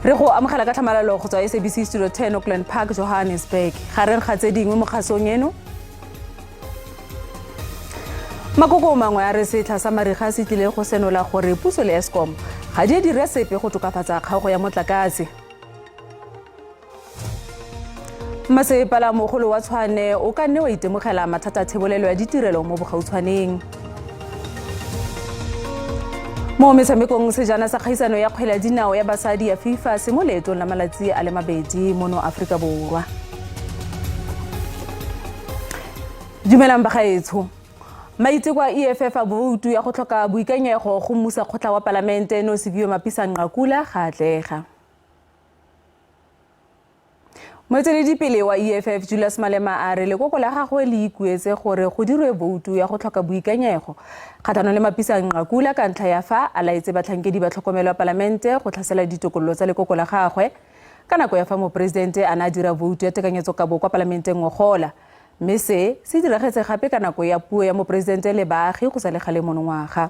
Re go amogela ka tlhamalalo go tswa SABC Studio 10 Auckland Park, Johannesburg. Gareng ga tse dingwe mo kgasong eno. Makoko mangwe a re setlha sa mariga se tlile go senola gore puso le Eskom ga di dire sepe go tokafatsa kgaogo ya motlakase. Masepala mogolo wa Tshwane o ka nne wa itemogela mathata a thebolelo ya ditirelo mo bogautshwaneng. Mo metshamekong sejana sa kgaisano ya kgwele ya dinao ya basadi ya FIFA se mo leetong la malatsi a le mabedi mono Afrika Borwa. Dumelang bagaetsho. Maiteko a EFF a boutu ya go tlhoka boikanyego go mmusa kgotla wa palamente no Siviwe Mapisa Nqakula ga atlega. Moeteledipele wa EFF Julius Malema a re lekoko la gagwe le ikuetse gore go dirwe boutu ya go tlhoka boikanyego kgatlhanong le Mapisa Nqakula ka ntlha ya fa a laetse batlhankedi ba tlhokomelo ya palamente go tlhasela ditokololo tsa lekoko la gagwe ka nako ya fa moporesidente a na dira boutu ya tekanyetsokabo kwa palamenteng ngogola. Mme se diragetse gape ka nako ya puo ya moporesidente le baagi go sa le gale monongwaga.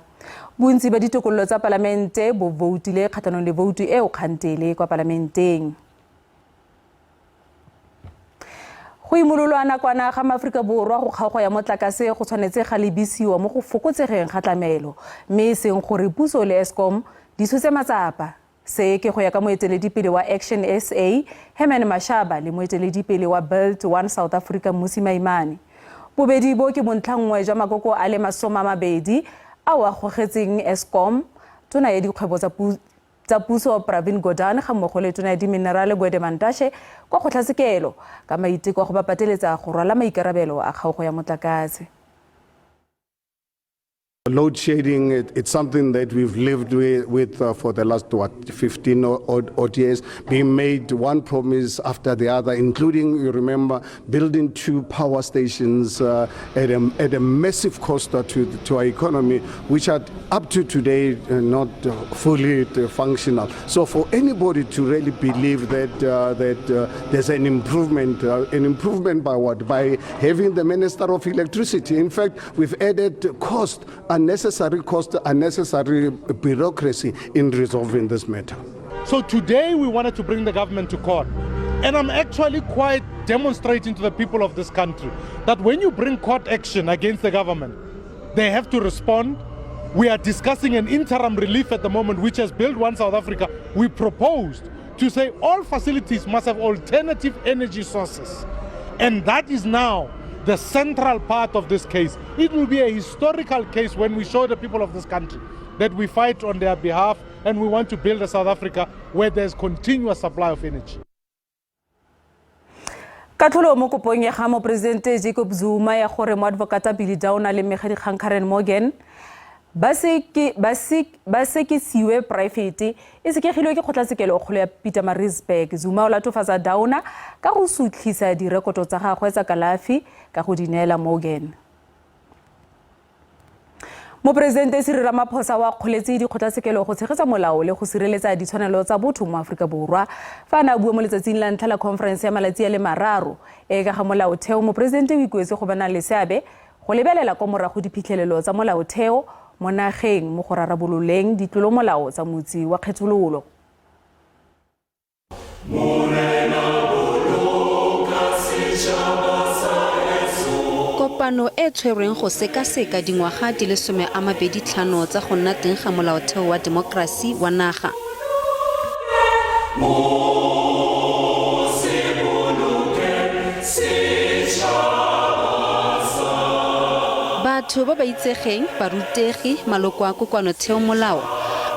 Bontsi ba ditokololo tsa palamente bo voutile kgatlhanong le boutu e o kgantele kwa palamenteng. Go imololwa nakwana ga Maaforika Borwa go kgaogo ya motlakase go tshwanetse ga lebisiwa mo go fokotsegeng ga tlamelo, mme seng gore puso le Eskom di tshotse matsapa. Se ke go ya ka moeteledipele wa Action SA Herman Mashaba le moeteledipele wa Build One South Africa Musi Maimane. Bobedi bo ke bontlhangwe jwa makoko a le 20 a wa gogetseng Eskom, tona ya dikgwebo tsa puso Pravin Gordhan ga mmogo le tona ya diminerale Gwede Mantashe kwa kgotlatshekelo ka maiteko go ba pateletsa go rwala maikarabelo a kgaogo ya motlakase. Load shedding, it's something that we've lived with for the last 15 odd years, being made one promise after the other, including, you remember, building 2 power stations at a massive cost to our economy, which are up to today not fully functional. So for anybody to really believe that there's an improvement by what? By having the Minister of Electricity. In fact, we've added unnecessary bureaucracy in resolving this matter. So today we wanted to bring the government to court. And I'm actually quite demonstrating to the people of this country that when you bring court action against the government, they have to respond. We are discussing an interim relief at the moment, which has Build One South Africa. We proposed to say all facilities must have alternative energy sources. And that is now the central part of this case. It will be a historical case when we show the people of this country that we fight on their behalf and we want to build a South Africa where there's continuous supply of energy. Katlholo mo kopong ya ga moporesidente Jacob Zuma ya gore mo advocate Billy Dauna le Megadi Karen Morgan ba sekisiwe private e sekegilwe ke kgotlatshekelo kgolo ya Pietermaritzburg. Zuma o latofatsa Dauna ka go sutlhisa direkoto tsa gagwe tsa kalafi ka go dinela Morgan. Moporesidente Cyril Ramaphosa wa kgoletse dikgotlatshekelo go tshegetsa molao le go sireletsa ditshwanelo tsa botho mo Afrika Borwa fa na bua mo letsatsing la ntlha la conference ya malatsi a le mararo e ka ga molaotheo. Moporesidente o ikuetse go bana le seabe go lebelela kwa morago diphitlhelelo tsa molaotheo mo nageng mo go rarabololeng ditlolomolao tsa motsi wa kgethololo. Kopano e tshwerweng go sekaseka dingwaga di le 25 tsa go nna teng ga molaotheo wa demokrasi wa naga. Batho ba ba itsegeng, barutegi, maloko a kokoanotheo molao,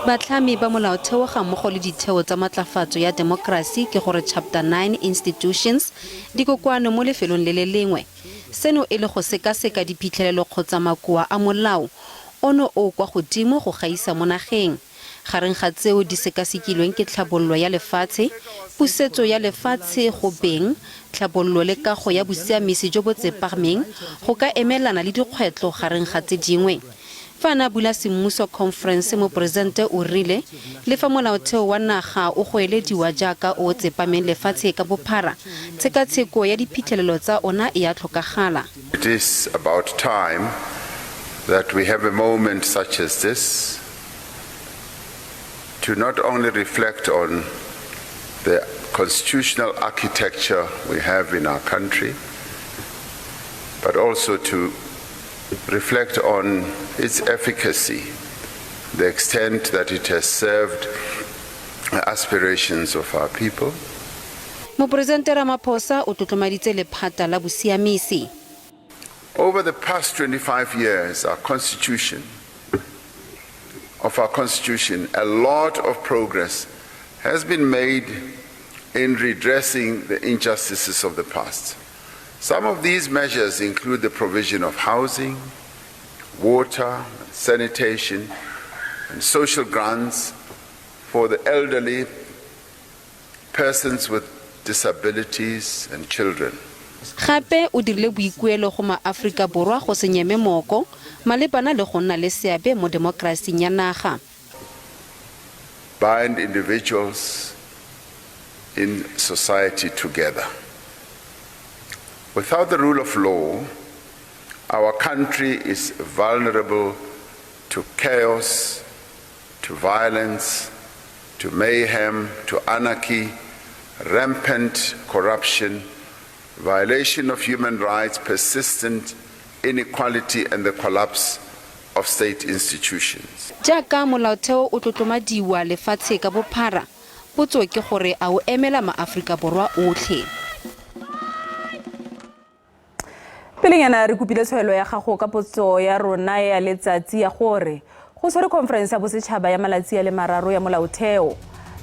batlhami ba molaotheo ga mmogo le ditheo tsa matlafatso ya demokrasi ke gore Chapter 9 institutions di kokoano mo lefelong le le lengwe. Seno e le go sekaseka diphitlhelelo kgotsa makoa a molao ono o kwa godimo go gaisa mo nageng. Gareng ga tseo di sekasekilweng ke tlhabololo ya lefatshe, pusetso ya lefatshe go beng, tlhabololo le kago ya bosiamisi jo bo tsepameng go ka emelana le dikgwetlo gareng ga tse dingwe. Fana bula semmuso conference moporesidente o rile le fa molaotheo wa naga o goelediwa jaaka o tsepameng lefatshe ka bophara, tshekatsheko ya diphitlhelelo tsa ona e a tlhokagala. It is about time that we have a moment such as this to not only reflect on the constitutional architecture we have in our country, but also to reflect on its efficacy, the extent that it has served the aspirations of our people. Moporesidente Ramaphosa o tlotlomaditse lephata la bosiamisi. Over the past 25 years, of our constitution, a lot of progress has been made in redressing the injustices of the past. Some of these measures include the provision of housing, water, sanitation, and social grants for the elderly, persons with disabilities, and children. Gape o dirile boikuelo go maAforika Borwa go se nyeme moko malebana le go nna le seabe mo demokrasing ya naga. Bind individuals in society together. Without the rule of law, our country is vulnerable to chaos, to violence, to mayhem, to anarchy, rampant corruption, violation of human rights, persistent inequality, and the collapse of state institutions. Jaaka molaotheo o tlotlomadiwa lefatshe ka bophara, potso ke gore a o emela maAforika Borwa otlhe. Pelengana re kopile tshwelo ya gago ka potso ya rona ya letsatsi ya gore go tshwere conference ya bosetšhaba ya malatsi a le mararo ya molaotheo.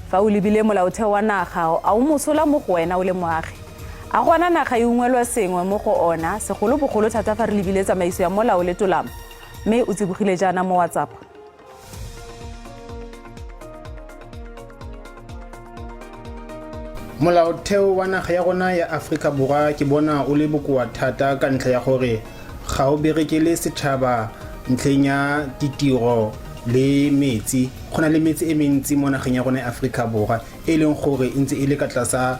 Fa o lebile molaotheo wa naga a o mosola mo go wena o le moagi. A gona naga e ungwelwa sengwe mo go ona segolobogolo thata fa re lebile tsamaiso ya molao le tolamo. Mme o tsibogile jaana mo WhatsApp. Molaotheo wa naga ya rona ya Afrika Borwa ke bona o le bokoa thata ka ntlha ya gore ga o berekele setšhaba ntlheng ya ditiro le metsi. Go na le metsi e mentsi mo nageng ya rona ya Afrika Borwa e leng gore ntse e le ka tlasa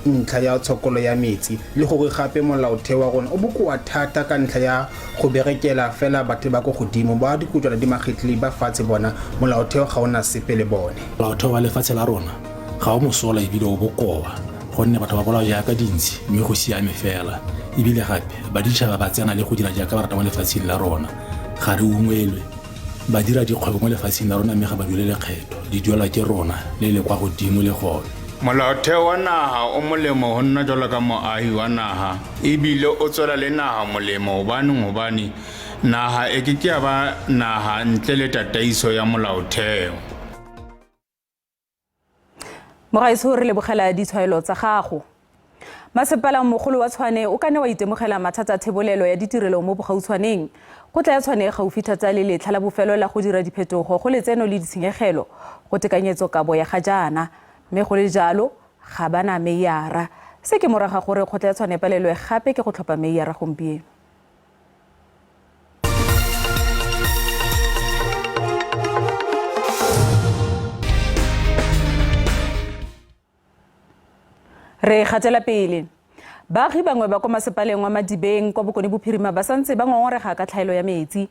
ntlha ya tshokolo ya metsi le gore gape molaotheo wa rona o bokoa thata ka ntlha ya go berekela fela batho ba go godimo ba dikutlwana di magetli ba fatshe bona molaotheo ga ona sepe le bone. Molaotheo wa lefatshe la rona ga o mosola ebile o bokoa gonne batho ba bolao jaaka dintsi mme go siame fela ebile gape baditšhaba ba tsena le go dira jaaka ba rata mo lefatsheng la rona ga re ungwelwe ba dira dikgwebo mo lefatsheng la rona mme ga ba duele lekgetho di duelwa ke rona le le kwa godimo le gone. Molaotheo wa naga o molemo go nna jalo ka moahi wa naga ebile o tswela le naga molemo gobane naga e ke ya ba naga ntle le tataiso ya molaotheo. Mogaetso re lebogela ditshwaelo tsa gago. Masepala mogolo wa Tshwane o ka ne wa itemogela mathata a thebolelo ya ditirelo mo bogautshwaneng. Go tla ya Tshwane gaufi thata le letlha la bofelo la go dira diphetogo go letseno le ditshenyegelo go tekanyetso kabo ya ga jaana. Mme go le jalo ga bana meiara. Se ke moraga gore go tla ya Tshwane palelwe gape ke go tlhopha meiara gompieno. Re gatela pele. Baagi bangwe ba kwa masepaleng wa Madibeng kwa bokone bophirima ba santse ba ngongorega ka tlhaelo ya metsi.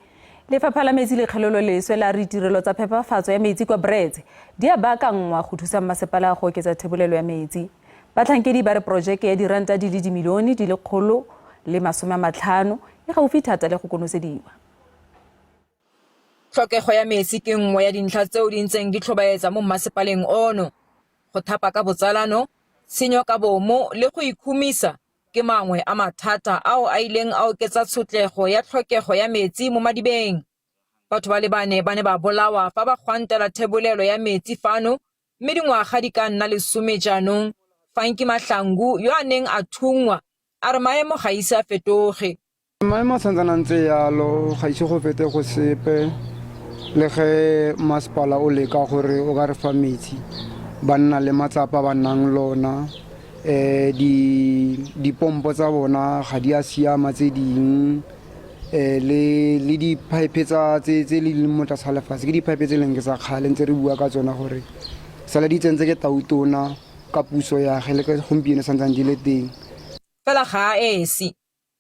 Lefapha la metsi le kgelelo leswe la ditirelo tsa phepafatso ya metsi kwa Brits di a baakangwa go thusa masepala go oketsa thebolelo ya metsi. Batlhankedi ba re projeke ya diranta di le dimilione di le 150 e gaufi thata le go konosediwa. Tlhokego ya metsi ke nngwe ya dintlha tseo di ntseng di tlhobaetsa mo masepaleng ono. Go thapa ka botsalano, tshenyo ka bomo le go ikhumisa ke mangwe a mathata ao a ileng a oketsa tshotlego ya tlhokego ya metsi mo Madibeng. Batho ba le bane ba ne ba bolawa fa ba gwantela thebolelo ya metsi fano mme dingwaga di ka nna 10 jaanong. Fanki Mahlangu yo a neng a thungwa a re maemo ga ise a fetoge. Maemo a santsana ntse yalo ga ise go fete go sepe le ge masepala o leka gore o ka re fa metsi ba nna le matsapa ba nang lona di pompo tsa bona ga di a siama tse ding le di pipe tsa tse le mo tlasa lefatshe ke di pipe tse leng ke sa khale ntse re bua ka tsona gore sala di tsentse ke tautona ka puso ya ge le ka gompieno santsang di le teng fela ga esi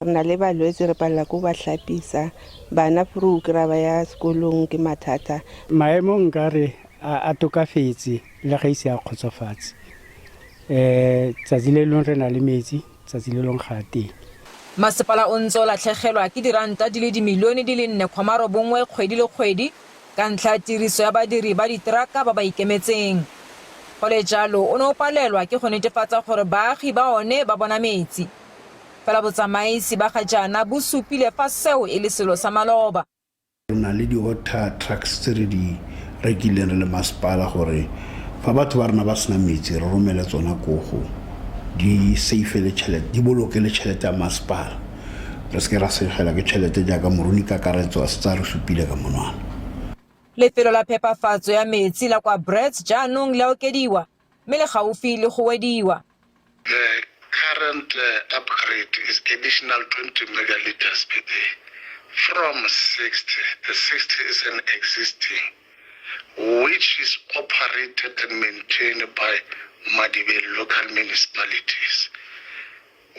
rena le balwetse re palla go ba hlapisa bana program ya sekolong ke mathata maemo nkare a tokafetse le ga ise a khotsofatse tsatsi le leng re na le metsi tsatsi le leng ga teng. Masepala o ntse o latlhegelwa ke diranta di le dimilione di le 4.9 kgwedi le kgwedi ka ntlha ya tiriso ya badiri ba diteraka ba ba ikemetseng. Go le jalo o ne o palelwa ke go netefatsa gore baagi ba one ba bona metsi. Fela botsamaisi ba ga jaana bo supile fa seo e le selo sa maloba. Re na le di-water trucks tse re di rekileng re le masepala gore fa batho ba rena ba sena metsi re romele tsona kogo di safele tšhelete di boloke le tšhelete ya masepala re se ke ra segela ke tšhelete jaaka moruni kakaretso a setsa re supile ka monwana. Lefelo la phepafatso ya metsi la kwa Brits jaanong le okediwa mme le gaufi le go wediwa. The current upgrade is additional 20 megaliters per day from 60. The 60 is an existing, which is operated and maintained by Madibe local municipalities.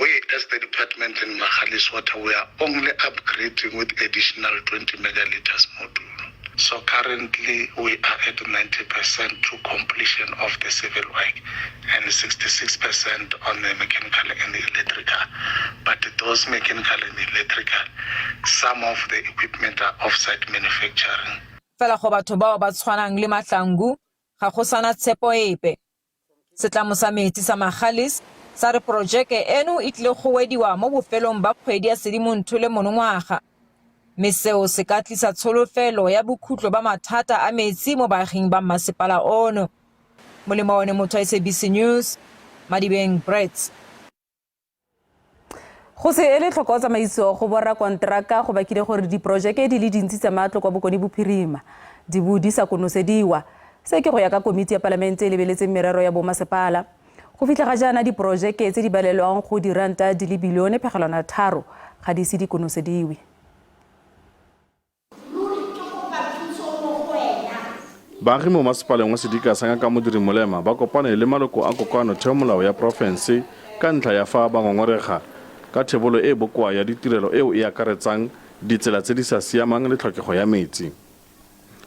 We, as the department in Magali's Water, we are only upgrading with additional 20 megaliters module. So currently we are at 90% to completion of the civil work and 66% on the mechanical and the electrical. But those mechanical and electrical, some of the equipment are off-site manufacturing. Fela go batho bao ba tshwanang le Mahlangu ga go sana tshepo epe. Setlamo sa metsi sa Magalis sa re projeke eno e tle go wediwa mo bofelong ba kgwedi ya Sedimonthole monongwaga. Mme seo se ka tlisa tsholofelo ya bokhutlo ba mathata a metsi mo baaging ba masepala ono. Molemo one motho SABC News, Madibeng Brits. Go se ele tlhoko tsamaiso go borra kontraka go bakile gore diprojeke di le dintsi tsa matlo kwa bokone bophirima di bodisa konosediwa. Se ke go ya ka komiti ya palamente e lebeletseng merero ya bomasepala. Go fitlha ga jaana diprojeke tse di balelwang go diranta di le bilione pegelwana 3 ga di se di konosediwe. Baagi mo masepaleng wa Sedika sanga ka modiri molema ba kopane le maloko a kokoano theomolao ya province ka ntlha ya fa ba ngongorega ka thebolo e bokoa ya ditirelo eo e akaretsang ditsela tse di sa siamang le tlhokego ya metsi.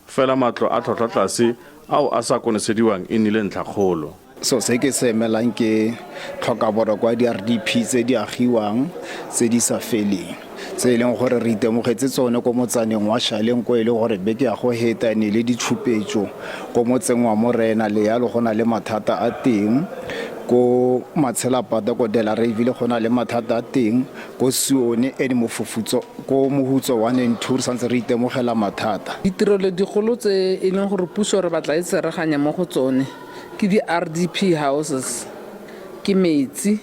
Fela matlo a tlhotlhwa tlase ao a sa konosediwang e nnile ntlhakgolo. So se ke se emelang ke tlhokaboro kwa di-RDP tse di agiwang tse di sa feleng tse e leng gore re itemogetse tsone ko motsaneng wa Shaleng ko e le gore beke ya go hetane le ditshupetso ko motseng wa Morena le yalo go na le mathata a teng ko Matshelapata ko Delareyville go na le mathata a teng ko Sione e di mofufutso ko Mohutso 1 and 2 santse re itemogela mathata. Ditirelo digolo tse e leng gore puso re batla e tsereganya mo go tsone ke di-RDP houses ke metsi.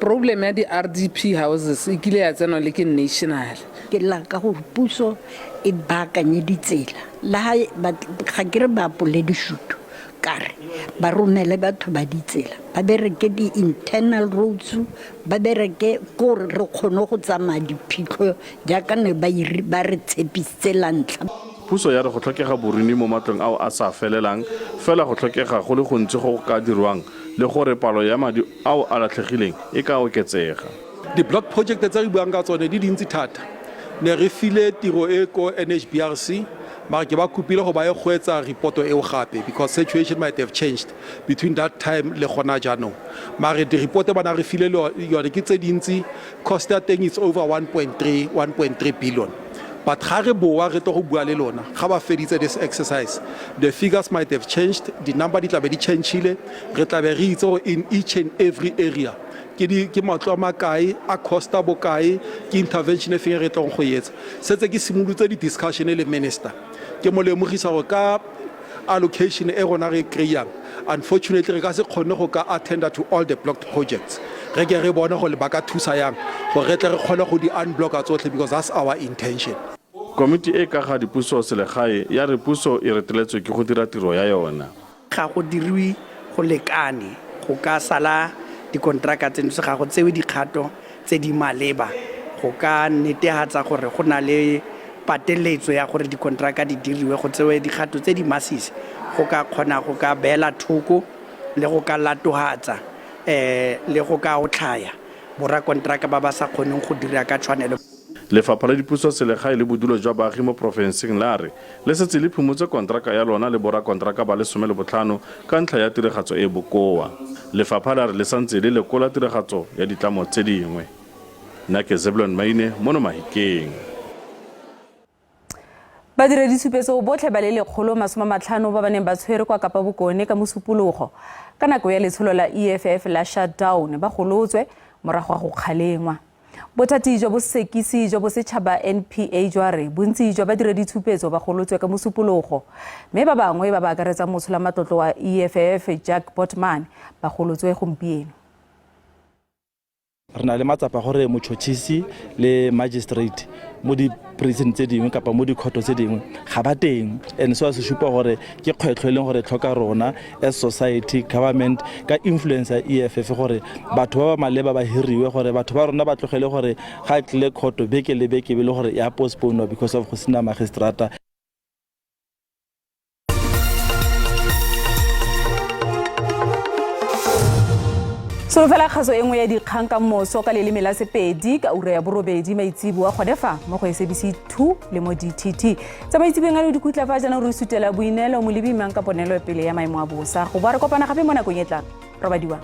Problem ya di-RDP houses e kile ya tsena le ke national. Ke la ka go puso e baakanye ditsela la ga ke re ba pole dishuto kare ba romele batho ba ditsela ba bereke di-internal roads ba bereke gore re kgone go tsamaya diphitlho jaaka ne ba re tshepisitse lantlha. Puso ya re go tlhokega borini mo matlong ao a sa felelang fela go tlhokega go le gontsi go ka dirwang le gore palo ya madi ao a latlhegileng e ka oketsega. Di-block project tse re buang ka tsone di dintsi thata ne re file tiro e ko NHBRC mara ke ba kopile go ba e goetsa reporto eo gape because situation might have changed between that time le gona jaanong mara di report ba na re file yone ke tse dintsi cost ya teng is over 1.3 billion. But ga re boa re to go bua le lona ga ba feditse this exercise the figures might have changed, the number di tla be di changile re tla be re itse in each and every area ke matlo a makae a costa bokae ke intervention e feng re tlo go yetsa setse ke simolotse di discussion le minister ke mo lemogisa go ka allocation e rona re kreiang unfortunately re ka se kgone go ka attend to all the blocked projects re ke re bona go le ba ka thusa yang go re tle re kgone go di unblocka tsotlhe because that's our intention. Komiti e ka ga dipuso selegae ya re puso e reteletswe ke go dira tiro ya yona. Ga go dirwi go lekane go ka sala dikontraka tseno se ga go tsewe dikgato tse di maleba go ka netehatsa gore go na le pateletso ya gore dikontraka di diriwe go tsewe dikgato tse di masisi go ka kgona go ka beela thoko le go ka latohatsa le go ka otlhaya borra kontraka ba ba sa kgoneng go dira ka tshwanelo. Lefapha la Dipuso tsa Selegae le Bodulo jwa Baagi mo porofenseng la re le setse le phumutse kontraka ya lona le borakontraka ba le 15 ka ntlha ya tiragatso e bokoa. Lefapha la re le santse le lekola tiragatso ya ditlamo tse dingwe. Nna ke Zebulon Maine mo Mahikeng. Badireditshupetso botlhe ba le 150 ba neng ba tshwere kwa Kapa Bokone ka mosupologo ka nako ya letsholo la EFF la shutdown ba golotswe morago go kgalengwa. Bothati jo bo sekisi jo bo setšhaba NPA jwa re bontsi jwa badireditshupetso ba golotswe ka mosupologo mme ba bangwe ba ba akaretsa motlholamatlotlo wa EFF Jack Botman ba golotswe gompieno. Re na le matsapa gore motšhotšhisi le magistrate mo di prison tse dingwe kapa mo dikhoto tse dingwe ga ba teng and so se supa gore ke kgwetlho e leng gore tlhoka rona as society government ka influence ya EFF gore batho ba ba maleba ba hiriwe gore batho ba rona ba tlogele gore ga tle khoto beke le beke be le gore ya postpone because of go sina magistrata. Solofela kgaso engwe ya dikgang ka moso ka leleme la Sepedi ka ura ya borobedi maitsibo a kgonefa mo go SABC 2 le mo DTT. Tsa maitsibeng a le dikutla fa jana re sutela boinelo mo lebimang ka ponelo pele ya maemo a bosa. Go ba re kopana gape mo nakong e tlang. Robadiwa.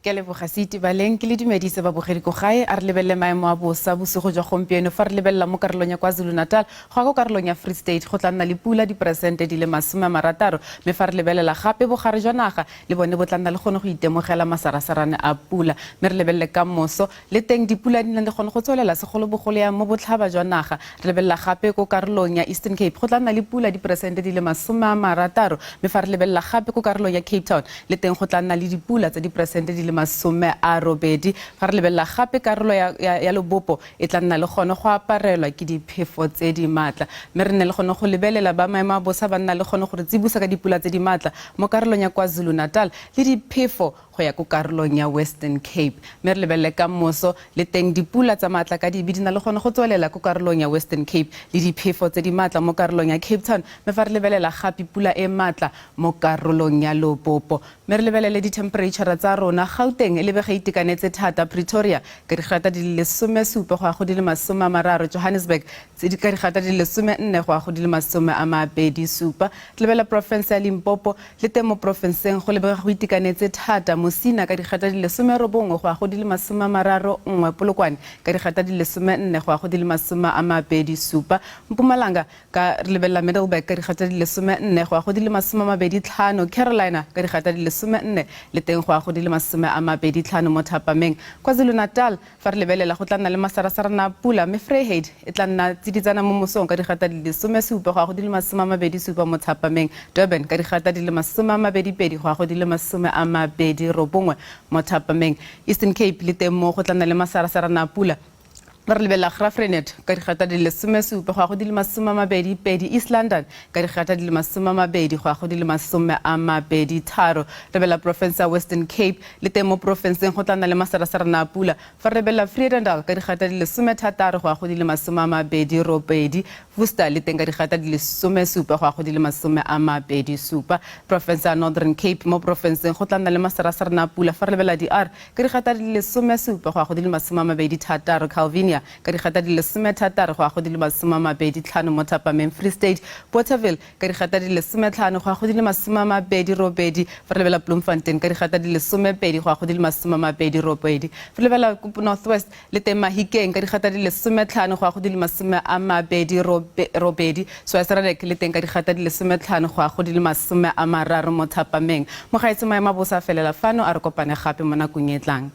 Ke leboga Ditaba ke le dumedise ba bogedi ko gae a re lebelle maemo a bosa bosigo jwa gompieno fa re lebella mo karolong ya KwaZulu-Natal go go karolong ya Free State go tla nna le pula diperesente di le 60 me fa re lebelela gape bogare jwa naga le bone bo tla nna le gone go itemogela masarasarane a pula me re lebelle ka moso le teng dipula di nna le gone go tswelela segolo bogolo ya mo botlhaba jwa naga re lebella gape ko karolong ya Eastern Cape go tla nna le pula diperesente di le 60 me fa re lebella gape ko karolong ya Cape Town le teng go tla nna le dipula tsa diperesente di le 80 fa re lebella gape karolo ya Lobopo e tla nna le gone go aparelwa ke diphefo tse di matla me re ne le gone go lebelela ba maemo a bosa ba nna le gone gore tsibusa ka dipula tse di matla mo karolong ya KwaZulu-Natal le diphefo go ya ko karolong ya Western Cape me re lebelle ka moso le teng dipula tsa matla ka di na le gone go tswelela ko karolong ya Western Cape le diphefo tse di matla mo karolong ya Cape Town me fa re lebelela gape pula e matla mo karolong ya Lobopo me re lebelele di temperature tsa rona Gauteng e lebe ga itekanetse thata Pretoria ka digata di le 17 go ya go di le 30 Johannesburg tse di ka digata di le 14 go ya go di le 27 lebela province ya Limpopo le temo provinceng go lebe go itekanetse thata Mosina ka digata di le 19 go ya go di le 31 Polokwane ka digata di le 14 go ya go di le 27 Mpumalanga ka lebela Middleburg ka digata di le 14 go ya go di le 25 Carolina ka digata di le 14 le teng go ya go di le 25 mo Thapameng KwaZulu-Natal fa re lebelela go tla nna le masarasarana pula me Vryheid e tla nna tsiditsana mo mosong ka digata di le 17 go ya go di le 27 mo Thapameng Durban ka digata di le 22 go ya go di le 29 mo Thapameng Eastern Cape le teng mo go tla nna le masarasarana pula re lebella Grafrenet ka digata di le 17 go ya go di le 22 East London ka digata di le 22 go ya go di le 23 re bella province ya Western Cape le teng mo provinceng go tla nna le masarasarana pula fa re bella Vredendal ka digata di le 16 go ya go di le 28 Worcester le teng ka digata di le 17 go ya go di le 27 province ya Northern Cape mo provinceng go tla nna le masarasarana pula fa re lebella DR ka digata di le 17 go ya go di le 26 Calvinia ka digata di le 16 go ya go di le 25 mo Thapameng Free State Porterville ka digata di le 15 go ya go di le 28 fa re lebella Bloemfontein ka digata di le 12 go ya go di le 28 fa re lebella Northwest le teng Mahikeng ka digata di le 15 go ya go di le 28 Swaziland le teng ka digata di le 15 go ya go di le 30 mo Thapameng mo gaetse maemo a bosa felela fano a re kopane gape mo nakong e tlang.